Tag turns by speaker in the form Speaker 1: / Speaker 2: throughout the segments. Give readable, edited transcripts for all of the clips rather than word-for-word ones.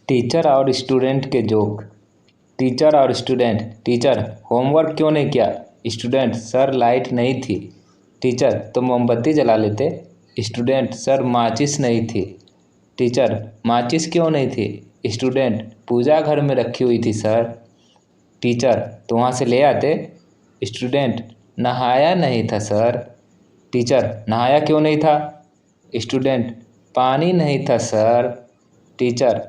Speaker 1: Teacher और student के joke. Teacher और स्टूडेंट। टीचर, होमवर्क क्यों नहीं किया? स्टूडेंट, सर लाइट नहीं थी। टीचर, तो मोमबत्ती जला लेते। स्टूडेंट, सर माचिस नहीं थी। टीचर, माचिस क्यों नहीं थी? स्टूडेंट, पूजा घर में रखी हुई थी सर। टीचर, तो वहाँ से ले आते। स्टूडेंट, नहाया नहीं था सर। टीचर, नहाया क्यों नहीं था? स्टूडेंट, पानी नहीं था सर। टीचर,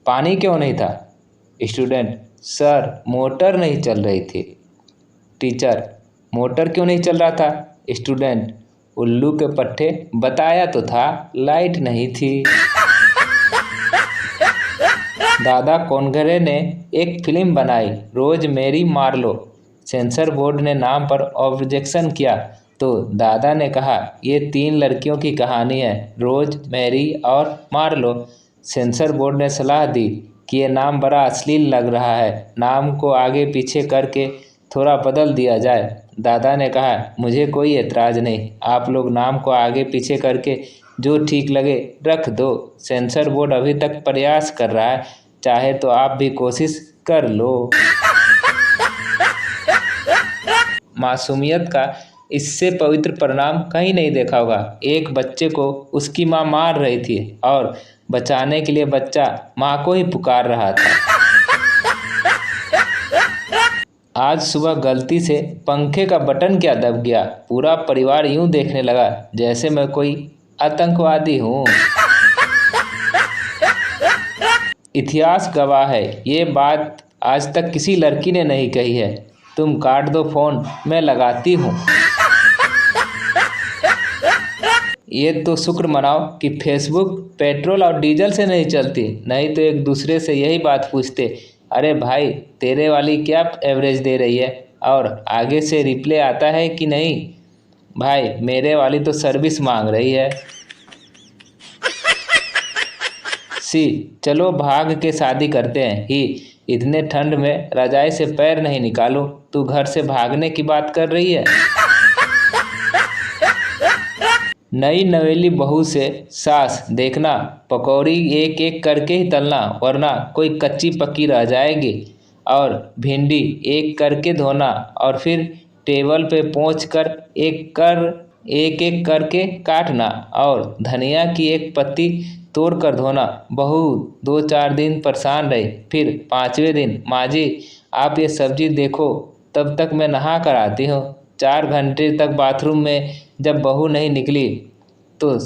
Speaker 1: पानी क्यों नहीं था? स्टूडेंट, सर मोटर नहीं चल रही थी। टीचर, मोटर क्यों नहीं चल रहा था? स्टूडेंट, उल्लू के पट्टे बताया तो था, लाइट नहीं थी। दादा कोनघरे ने एक फिल्म बनाई, रोज मेरी मार लो। सेंसर बोर्ड ने नाम पर ऑब्जेक्शन किया तो दादा ने कहा, ये 3 लड़कियों की कहानी है, रोज मैरी और मार लो। सेंसर बोर्ड ने सलाह दी कि ये नाम बड़ा अश्लील लग रहा है, नाम को आगे पीछे करके थोड़ा बदल दिया जाए। दादा ने कहा, मुझे कोई एतराज़ नहीं, आप लोग नाम को आगे पीछे करके जो ठीक लगे रख दो। सेंसर बोर्ड अभी तक प्रयास कर रहा है, चाहे तो आप भी कोशिश कर लो। मासूमियत का इससे पवित्र परिणाम कहीं नहीं देखा होगा। एक बच्चे को उसकी माँ मार रही थी और बचाने के लिए बच्चा माँ को ही पुकार रहा था। आज सुबह गलती से पंखे का बटन क्या दब गया, पूरा परिवार यूं देखने लगा जैसे मैं कोई आतंकवादी हूँ। इतिहास गवाह है, ये बात आज तक किसी लड़की ने नहीं कही है। तुम काट दो फोन, मैं लगाती हूँ। ये तो शुक्र मनाओ कि फेसबुक पेट्रोल और डीजल से नहीं चलती, नहीं तो एक दूसरे से यही बात पूछते, अरे भाई तेरे वाली क्या एवरेज दे रही है और आगे से रिप्ले आता है कि नहीं? भाई मेरे वाली तो सर्विस मांग रही है। चलो भाग के शादी करते हैं ही, इतने ठंड में रजाई से पैर नहीं निकालो, तू घर से भागने की बात कर रही है। नई नवेली बहू से सास, देखना पकौड़ी एक एक करके ही तलना, वरना कोई कच्ची पक्की रह जाएगी। और भिंडी एक करके धोना और फिर टेबल पे पहुँच कर एक एक करके काटना और धनिया की एक पत्ती तोड़ कर धोना। बहू 2-4 दिन परेशान रही, फिर 5वें दिन, माँ जी आप ये सब्जी देखो, तब तक मैं नहा कर आती हूँ। 4 घंटे तक बाथरूम में जब बहू नहीं निकली तो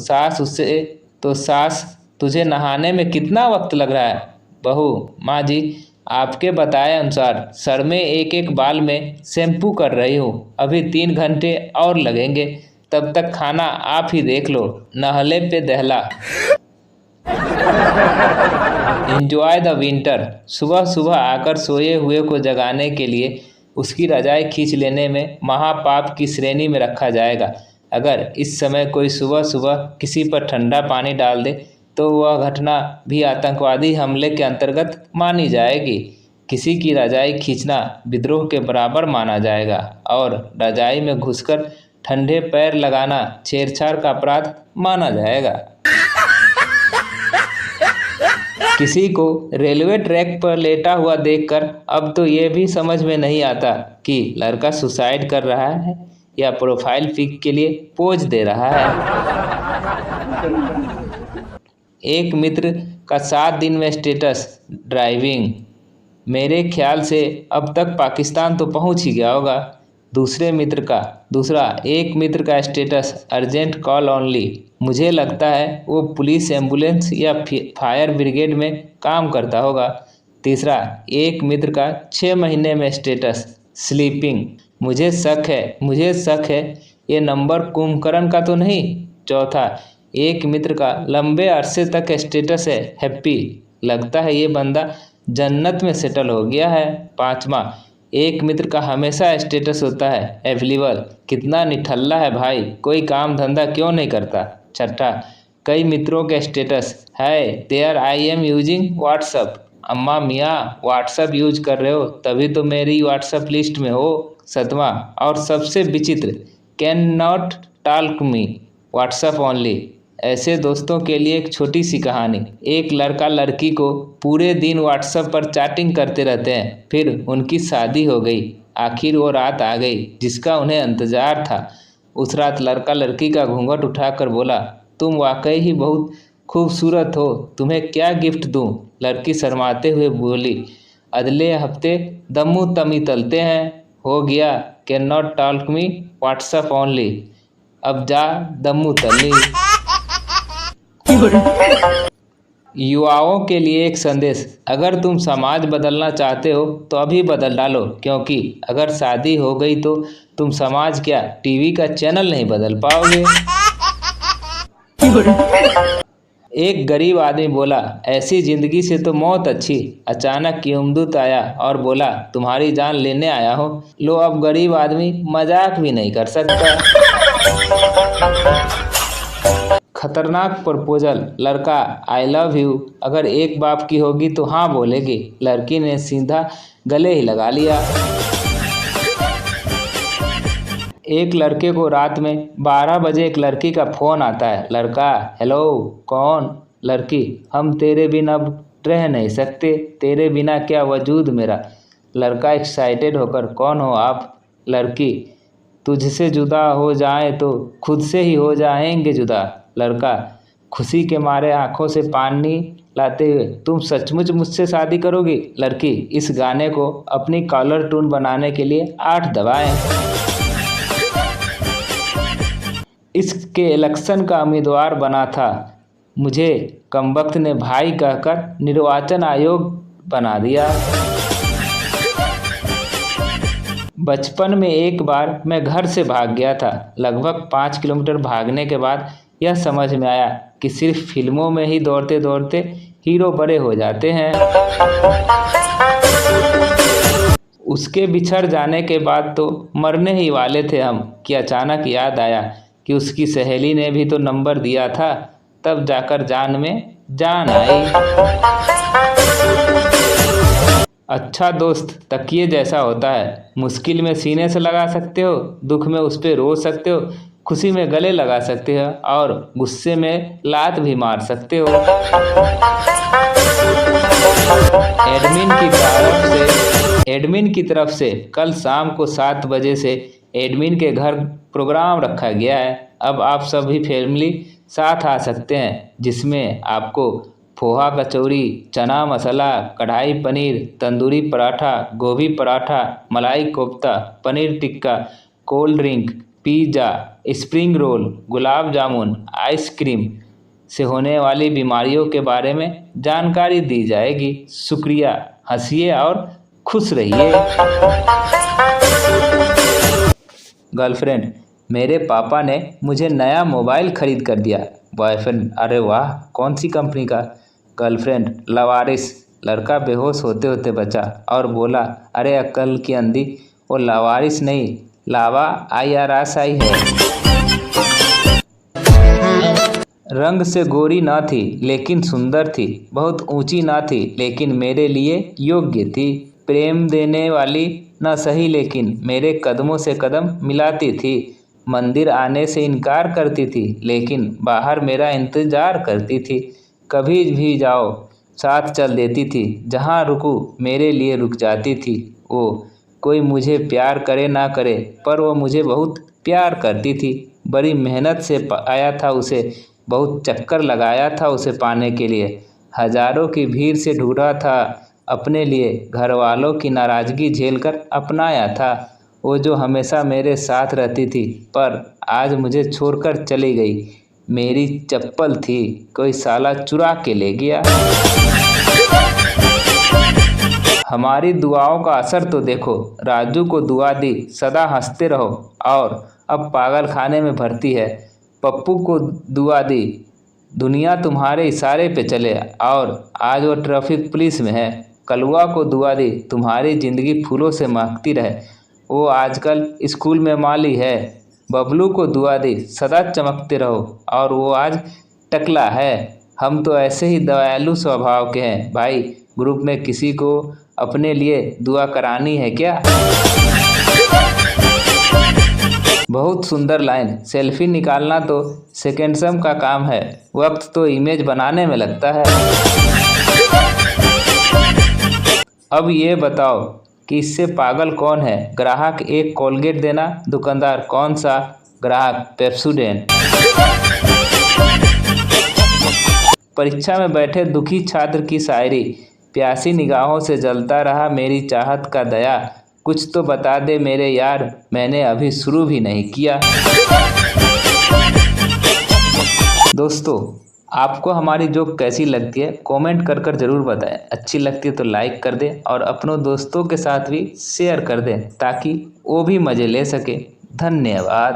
Speaker 1: सास तुझे नहाने में कितना वक्त लग रहा है? बहू, माँ जी आपके बताए अनुसार सर में एक एक बाल में शैम्पू कर रही हूँ, अभी 3 घंटे और लगेंगे, तब तक खाना आप ही देख लो, नहले पे दहला। Enjoy the winter. सुबह सुबह आकर सोए हुए को जगाने के लिए उसकी रजाई खींच लेने में महापाप की श्रेणी में रखा जाएगा। अगर इस समय कोई सुबह सुबह किसी पर ठंडा पानी डाल दे तो वह घटना भी आतंकवादी हमले के अंतर्गत मानी जाएगी। किसी की रजाई खींचना विद्रोह के बराबर माना जाएगा और रजाई में घुसकर ठंडे पैर लगाना छेड़छाड़ का अपराध माना जाएगा। किसी को रेलवे ट्रैक पर लेटा हुआ देखकर अब तो ये भी समझ में नहीं आता कि लड़का सुसाइड कर रहा है या प्रोफाइल पिक के लिए पोज दे रहा है। एक मित्र का 7 दिन में स्टेटस ड्राइविंग, मेरे ख्याल से अब तक पाकिस्तान तो पहुंच ही गया होगा। एक मित्र का स्टेटस अर्जेंट कॉल ओनली, मुझे लगता है वो पुलिस एम्बुलेंस या फायर ब्रिगेड में काम करता होगा। एक मित्र का 6 महीने में स्टेटस स्लीपिंग, मुझे शक है ये नंबर कुंभकर्ण का तो नहीं। एक मित्र का लंबे अरसे तक स्टेटस है हैप्पी, लगता है ये बंदा जन्नत में सेटल हो गया है। एक मित्र का हमेशा स्टेटस होता है अवेलेबल, कितना निठल्ला है भाई, कोई काम धंधा क्यों नहीं करता। कई मित्रों के स्टेटस है there I am using WhatsApp, अम्मा मियाँ व्हाट्सअप यूज कर रहे हो तभी तो मेरी व्हाट्सअप लिस्ट में हो। और सबसे विचित्र, can not talk me WhatsApp only, ऐसे दोस्तों के लिए एक छोटी सी कहानी। एक लड़का लड़की को पूरे दिन व्हाट्सएप पर चैटिंग करते रहते हैं, फिर उनकी शादी हो गई। आखिर वो रात आ गई जिसका उन्हें इंतजार था। उस रात लड़का लड़की का घूंघट उठाकर बोला, तुम वाकई ही बहुत खूबसूरत हो, तुम्हें क्या गिफ्ट दूं? लड़की शर्माते हुए बोली, अगले हफ्ते दम्मू तमी तलते हैं, हो गया, can not talk me WhatsApp only. अब जा दम्मू तली। युवाओं के लिए एक संदेश, अगर तुम समाज बदलना चाहते हो तो अभी बदल डालो, क्योंकि अगर शादी हो गई तो तुम समाज क्या टीवी का चैनल नहीं बदल पाओगे। एक गरीब आदमी बोला, ऐसी जिंदगी से तो मौत अच्छी। अचानक यमदूत आया और बोला, तुम्हारी जान लेने आया हो। लो, अब गरीब आदमी मजाक भी नहीं कर सकता। खतरनाक प्रपोजल। लड़का, आई लव यू अगर एक बाप की होगी तो हाँ बोलेगी। लड़की ने सीधा गले ही लगा लिया। एक लड़के को रात में 12 बजे एक लड़की का फ़ोन आता है। लड़का, हेलो, कौन? लड़की, हम तेरे बिना अब रह नहीं सकते, तेरे बिना क्या वजूद मेरा। लड़का एक्साइटेड होकर, कौन हो आप? लड़की, तुझसे जुदा हो जाए तो खुद से ही हो जाएंगे जुदा। लड़का, खुशी के मारे आंखों से पानी लाते हुए, तुम सचमुच मुझसे शादी करोगी? लड़की, इस गाने को अपनी कॉलर ट्यून बनाने के लिए 8 दबाएं। इसके इलेक्शन का उम्मीदवार बना था, मुझे कमबख्त ने भाई कहकर निर्वाचन आयोग बना दिया। बचपन में एक बार मैं घर से भाग गया था। लगभग 5 किलोमीटर भागने के बाद यह समझ में आया कि सिर्फ फिल्मों में ही दौड़ते दौड़ते हीरो बड़े हो जाते हैं। उसके बिछड़ जाने के बाद तो मरने ही वाले थे हम कि अचानक याद आया कि उसकी सहेली ने भी तो नंबर दिया था। तब जाकर जान में जान आई। अच्छा दोस्त तकिए जैसा होता है, मुश्किल में सीने से लगा सकते हो, दुख में उस पर रो सकते हो, खुशी में गले लगा सकते हो और गुस्से में लात भी मार सकते हो। एडमिन की तरफ से कल शाम को 7 बजे से एडमिन के घर प्रोग्राम रखा गया है। अब आप सभी फैमिली साथ आ सकते हैं, जिसमें आपको पोहा कचौरी, चना मसाला, कढ़ाई paneer, tandoori paratha, gobhi paratha, malai kofta, paneer tikka, cold drink, pizza, spring roll, gulab jamun, ice cream से होने वाली बीमारियों के बारे में जानकारी दी जाएगी। शुक्रिया, हंसिए और खुश रहिए। गर्लफ्रेंड, मेरे पापा ने मुझे नया मोबाइल खरीद कर दिया। बॉयफ्रेंड, अरे वाह, कौन सी कंपनी का? गर्लफ्रेंड, लवारिस। लड़का बेहोश होते होते बचा और बोला, अरे अक्ल की अंधी, वो लवारिस नहीं, लावा IRSI है। रंग से गोरी ना थी लेकिन सुंदर थी, बहुत ऊंची ना थी लेकिन मेरे लिए योग्य थी, प्रेम देने वाली न सही लेकिन मेरे कदमों से कदम मिलाती थी, मंदिर आने से इनकार करती थी लेकिन बाहर मेरा इंतजार करती थी, कभी भी जाओ साथ चल देती थी, जहाँ रुकूं मेरे लिए रुक जाती थी। वो कोई मुझे प्यार करे ना करे पर वो मुझे बहुत प्यार करती थी। बड़ी मेहनत से पाया था उसे, बहुत चक्कर लगाया था उसे पाने के लिए, हजारों की भीड़ से ढूंढा था अपने लिए, घर वालों की नाराज़गी झेलकर अपनाया था। वो जो हमेशा मेरे साथ रहती थी पर आज मुझे छोड़कर चली गई। मेरी चप्पल थी, कोई साला चुरा के ले गया। हमारी दुआओं का असर तो देखो, राजू को दुआ दी सदा हंसते रहो और अब पागल खाने में भर्ती है। पप्पू को दुआ दी दुनिया तुम्हारे इशारे पे चले और आज वो ट्रैफिक पुलिस में है। कलुआ को दुआ दी तुम्हारी ज़िंदगी फूलों से महकती रहे, वो आजकल स्कूल में माली है। बबलू को दुआ दी सदा चमकते रहो और वो आज टकला है। हम तो ऐसे ही दयालु स्वभाव के हैं भाई। ग्रुप में किसी को अपने लिए दुआ करानी है क्या? बहुत सुंदर लाइन। सेल्फी निकालना तो सेकेंड्सम का काम है, वक्त तो इमेज बनाने में लगता है। अब ये बताओ कि इससे पागल कौन है? ग्राहक एक कोलगेट देना, दुकानदार कौन सा? ग्राहक पेप्सोडेंट। परीक्षा में बैठे दुखी छात्र की शायरी। प्यासी निगाहों से जलता रहा मेरी चाहत का दया, कुछ तो बता दे मेरे यार, मैंने अभी शुरू भी नहीं किया। दोस्तों, आपको हमारी जोक कैसी लगती है कमेंट कर कर ज़रूर बताएं। अच्छी लगती है तो लाइक कर दें और अपनों दोस्तों के साथ भी शेयर कर दें ताकि वो भी मज़े ले सके। धन्यवाद।